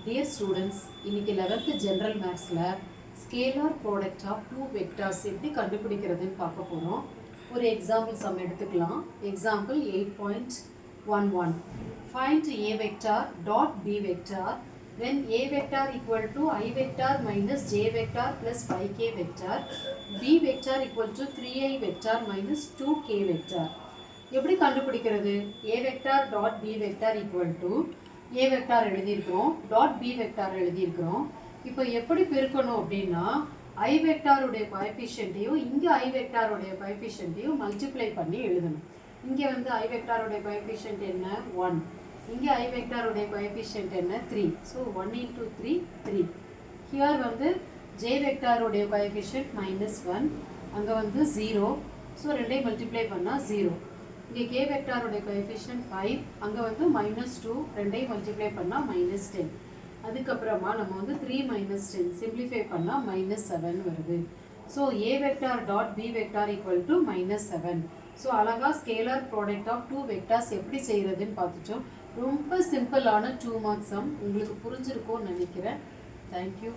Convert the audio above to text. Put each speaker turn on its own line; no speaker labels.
Dear students, இன்னைக்கு 11th general mathsல scalar product of two vectors எப்படி கண்டுபிடிக்கிறதுன்னு பார்க்க போறோம். ஒரு example sum எடுத்துக்கலாம். Example 8.11. Find a vector dot b vector when a vector equal to I vector minus j vector plus 5k vector, b vector equal to 3i vector minus 2k vector. எப்படி கண்டுபிடிக்கிறது? a vector dot b vector equal to a vector எழுதியிருக்கிறோம், dot B vector எழுதியிருக்கிறோம். இப்போ எப்படி பெருக்கணும் அப்படின்னா ஐ வெக்டாருடைய கோஎஃபிஷியன்ட்டையும் இங்கே ஐ வெக்டாருடைய கோஎஃபிஷியன்ட்டையும் multiply பண்ணி எழுதணும். இங்கே வந்து ஐ வெக்டாருடைய கோஎஃபிஷியன்ட் என்ன 1, இங்கே ஐ வெக்டாருடைய கோஎஃபிஷியன்ட் என்ன 3. So 1 into 3 3. ஹியர் வந்து ஜே வெக்டாருடைய கோஎஃபிஷியன்ட் -1, அங்கே வந்து 0. ஸோ ரெண்டையும் மல்டிப்ளை பண்ணால் 0. இங்கே கே வெக்டாருடைய கோஎஃபிஷியன்ட் 5, அங்கே வந்து -2, ரெண்டையும் மல்டிப்ளை பண்ணால் -10. அதுக்கப்புறமா நம்ம வந்து 3 - 10 சிம்பிளிஃபை பண்ணால் -7 வருது. So A vector dot B vector equal to -7. So அழகாக scalar product of two vectors எப்படி செய்கிறதுன்னு பார்த்துட்டோம். ரொம்ப சிம்பிளான 2 மார்க் சம் உங்களுக்கு புரிஞ்சிருக்கும்னு நினைக்கிறேன். தேங்க்யூ.